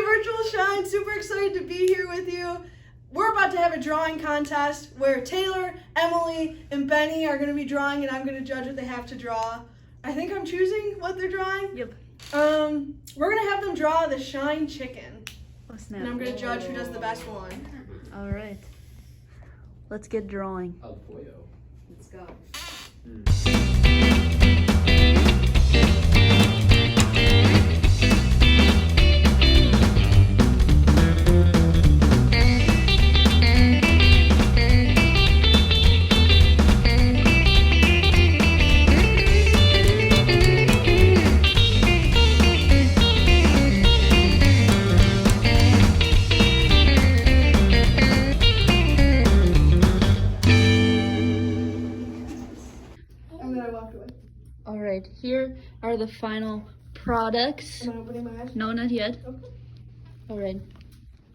virtual SHiNE. Super excited to be here with you. We're about to have a drawing contest where Taylor, Emily, and Benny are going to be drawing, and I'm going to judge what they have to draw. I think I'm choosing what they're drawing. Yep. We're going to have them draw the SHiNE chicken. Oh, snap. And I'm going to judge who does the best one. All right. Let's get drawing. Oh, boyo. Let's go. All right, here are the final products. Am I opening my eyes? No, not yet. Okay. All right,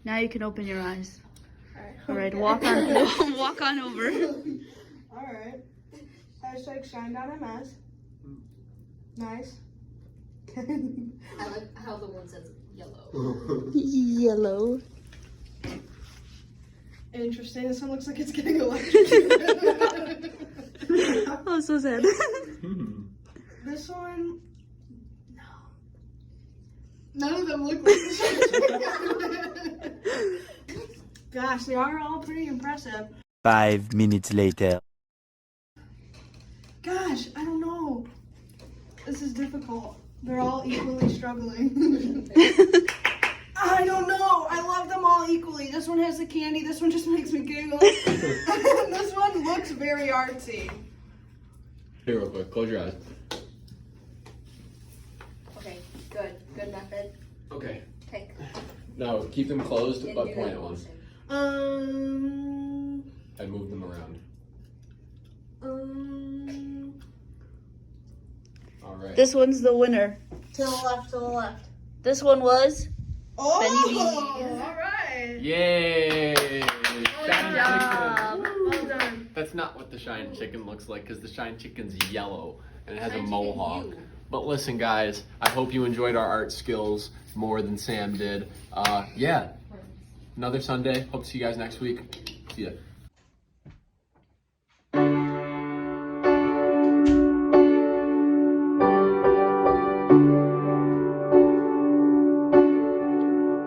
now you can open your eyes. All right. All right, walk on, walk on over. All right. #SHiNE.ms. Nice. I like how the one says yellow. Yellow. Interesting. This one looks like it's getting electrocuted. Oh, so sad. This one, no. None of them look like the SHiNE. Gosh, they are all pretty impressive. 5 minutes later. Gosh, I don't know. This is difficult. They're all equally struggling. I don't know. I love them all equally. This one has the candy. This one just makes me giggle. And this one looks very artsy. Here, real quick. Close your eyes. Okay, good. Good method. Okay. Take. Now, keep them closed, And but do point that at one. motion. And move them around. All right. This one's the winner. To the left, to the left. This one was Oh, Benny B. all right. Yay! Shine job. chicken. Well done. That's not what the SHiNE chicken looks like, because the SHiNE chicken's yellow and it has a SHiNE chicken mohawk. you. But listen, guys, I hope you enjoyed our art skills more than Sam did. Yeah, another Sunday. Hope to see you guys next week. See ya.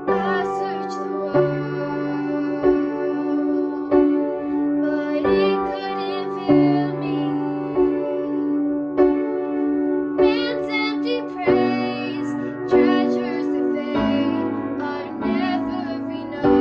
I searched the world, but it couldn't fill me. Man's empty praise, treasures that fade are never enough.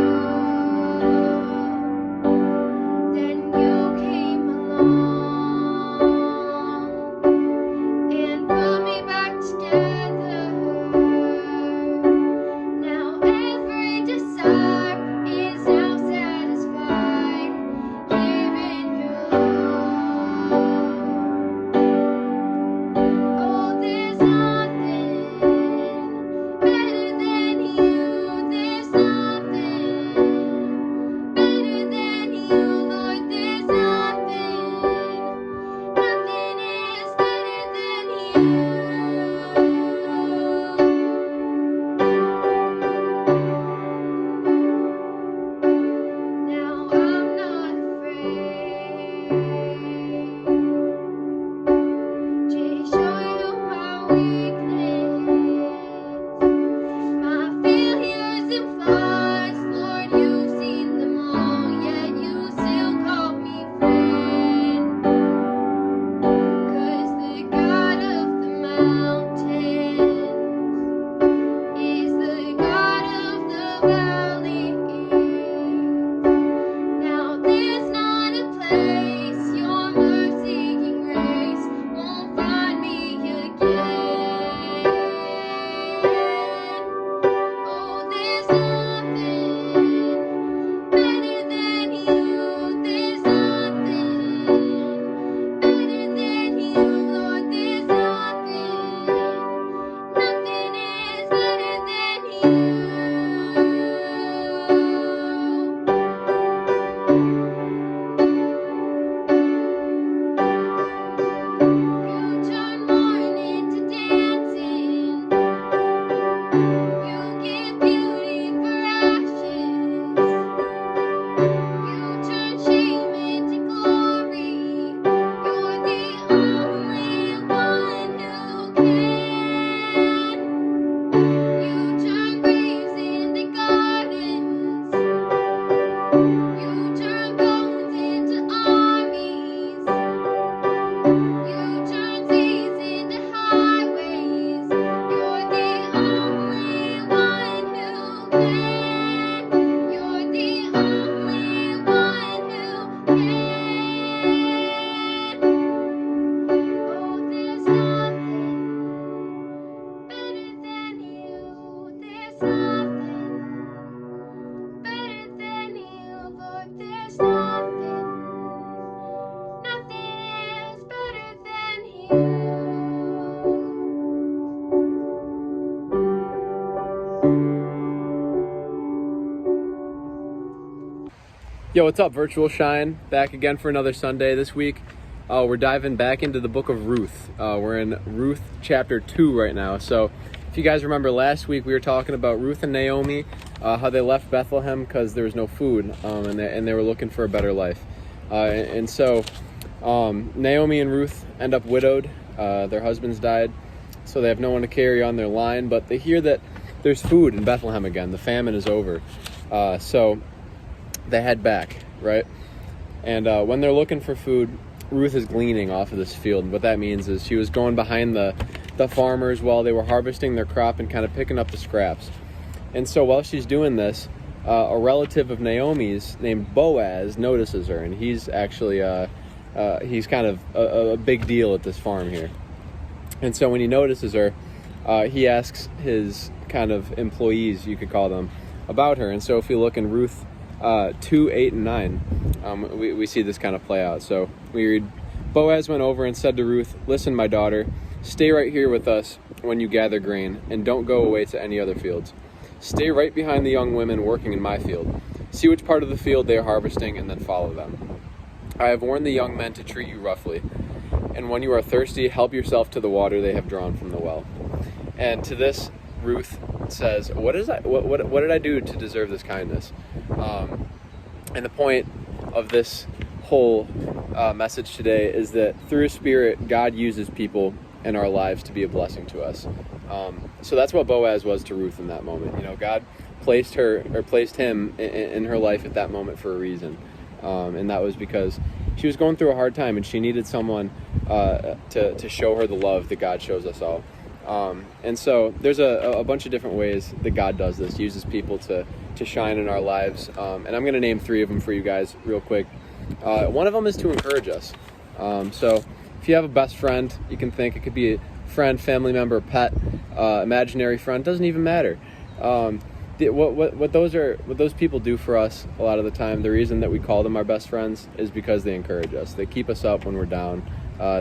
Yo, what's up, Virtual Shine? Back again for another Sunday this week. We're diving back into the book of Ruth. We're in Ruth chapter 2 right now. So if you guys remember last week, we were talking about Ruth and Naomi, how they left Bethlehem because there was no food, and they were looking for a better life. And so Naomi and Ruth end up widowed. Their husbands died, so they have no one to carry on their line, but they hear that there's food in Bethlehem again. The famine is over. So they head back, right? And when they're looking for food, Ruth is gleaning off of this field. And what that means is she was going behind the farmers while they were harvesting their crop and kind of picking up the scraps. And so while she's doing this, a relative of Naomi's named Boaz notices her, and he's actually he's kind of a big deal at this farm here. And so when he notices her, he asks his kind of employees, you could call them, about her. And so if you look in Ruth 2, 8, and 9, we see this kind of play out. So we read, Boaz went over and said to Ruth, "Listen, my daughter, stay right here with us when you gather grain, and don't go away to any other fields. Stay right behind the young women working in my field. See which part of the field they are harvesting, and then follow them. I have warned the young men to treat you roughly, and when you are thirsty, help yourself to the water they have drawn from the well." And to this, Ruth says, what did I do to deserve this kindness? And the point of this whole message today is that through Spirit, God uses people in our lives to be a blessing to us. So that's what Boaz was to Ruth in that moment. You know, God placed him in her life at that moment for a reason. And that was because she was going through a hard time and she needed someone to show her the love that God shows us all. And so there's a bunch of different ways that God does this, uses people to shine in our lives. And I'm going to name 3 of them for you guys real quick. One of them is to encourage us. So if you have a best friend, you can think it could be a friend, family member, pet, imaginary friend, doesn't even matter. What those people do for us a lot of the time, the reason that we call them our best friends is because they encourage us. They keep us up when we're down.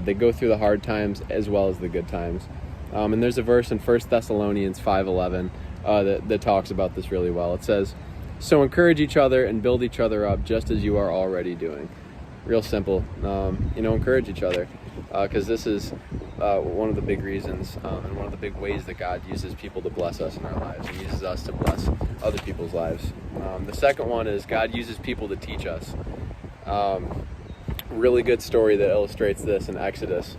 They go through the hard times as well as the good times. And there's a verse in 1 Thessalonians 5:11 that talks about this really well. It says, "So encourage each other and build each other up just as you are already doing." Real simple. Encourage each other, because this is one of the big reasons and one of the big ways that God uses people to bless us in our lives. He uses us to bless other people's lives. The second one is God uses people to teach us. Really good story that illustrates this in Exodus.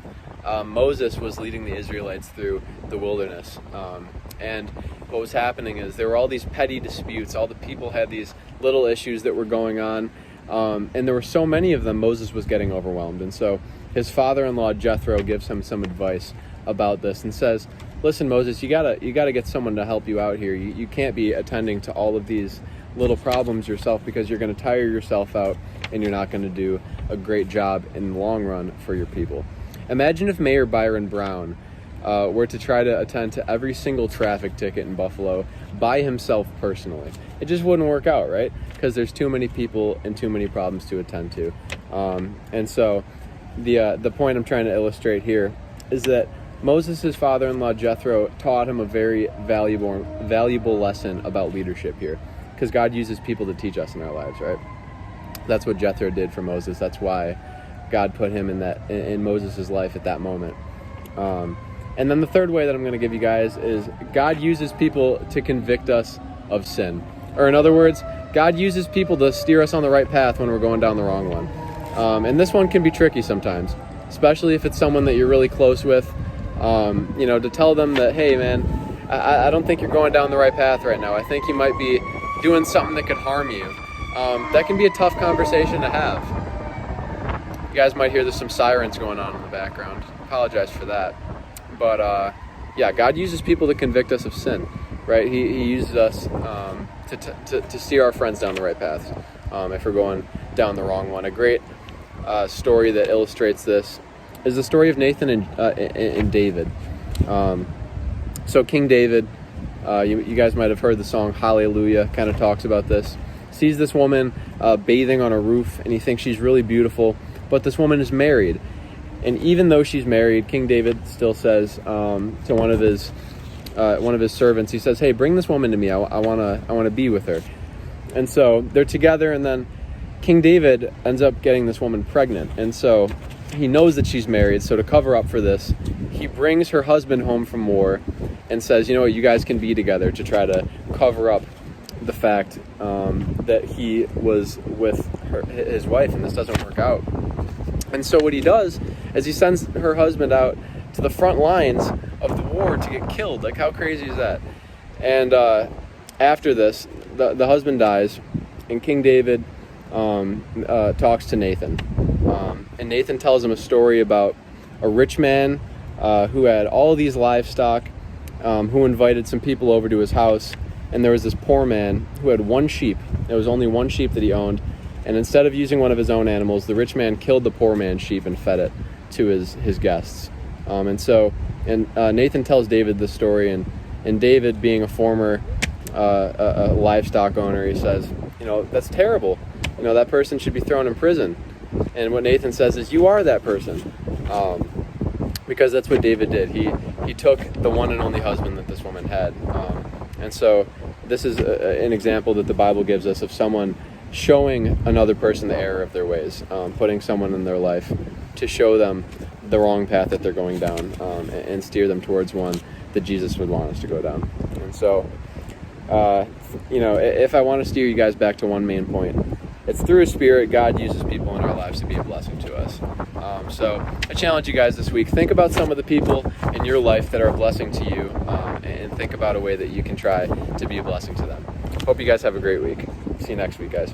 Moses was leading the Israelites through the wilderness. And what was happening is there were all these petty disputes. All the people had these little issues that were going on. And there were so many of them, Moses was getting overwhelmed. And so his father-in-law, Jethro, gives him some advice about this and says, "Listen, Moses, you gotta get someone to help you out here. You can't be attending to all of these little problems yourself, because you're going to tire yourself out and you're not going to do a great job in the long run for your people." Imagine if Mayor Byron Brown were to try to attend to every single traffic ticket in Buffalo by himself personally. It just wouldn't work out, right? Because there's too many people and too many problems to attend to. And so the point I'm trying to illustrate here is that Moses' father-in-law Jethro taught him a very valuable lesson about leadership here, because God uses people to teach us in our lives, right? That's what Jethro did for Moses. That's why God put him in Moses' life at that moment. And then the third way that I'm going to give you guys is God uses people to convict us of sin. Or in other words, God uses people to steer us on the right path when we're going down the wrong one. And this one can be tricky sometimes, especially if it's someone that you're really close with. To tell them that, hey man, I don't think you're going down the right path right now. I think you might be doing something that could harm you. That can be a tough conversation to have. You guys might hear there's some sirens going on in the background. Apologize for that. But God uses people to convict us of sin, right? He uses us to steer our friends down the right path if we're going down the wrong one. A great story that illustrates this is the story of Nathan and David. So King David, you guys might have heard the song Hallelujah, kind of talks about this. Sees this woman bathing on a roof, and he thinks she's really beautiful, but this woman is married. And even though she's married, King David still says to one of his servants, he says, "Hey, bring this woman to me. I want to be with her." And so they're together, and then King David ends up getting this woman pregnant, and so he knows that she's married. So to cover up for this, he brings her husband home from war and says, you know what, you guys can be together, to try to cover up the fact that he was with his wife, and this doesn't work out. And so what he does is he sends her husband out to the front lines of the war to get killed. Like, how crazy is that? And after this, the husband dies, and King David talks to Nathan. And Nathan tells him a story about a rich man who had all of these livestock, who invited some people over to his house. And there was this poor man who had one sheep. There was only one sheep that he owned. And instead of using one of his own animals, the rich man killed the poor man's sheep and fed it to his guests. And Nathan tells David the story, and David, being a former a livestock owner, he says, you know, that's terrible. You know, that person should be thrown in prison. And what Nathan says is, you are that person. Because that's what David did. He took the one and only husband that this woman had. And so this is an example that the Bible gives us of someone showing another person the error of their ways, putting someone in their life to show them the wrong path that they're going down, and steer them towards one that Jesus would want us to go down. And so, you know, if I want to steer you guys back to one main point, it's through His Spirit, God uses people in our lives to be a blessing to us. So I challenge you guys this week, think about some of the people in your life that are a blessing to you, and think about a way that you can try to be a blessing to them. Hope you guys have a great week. See you next week, guys.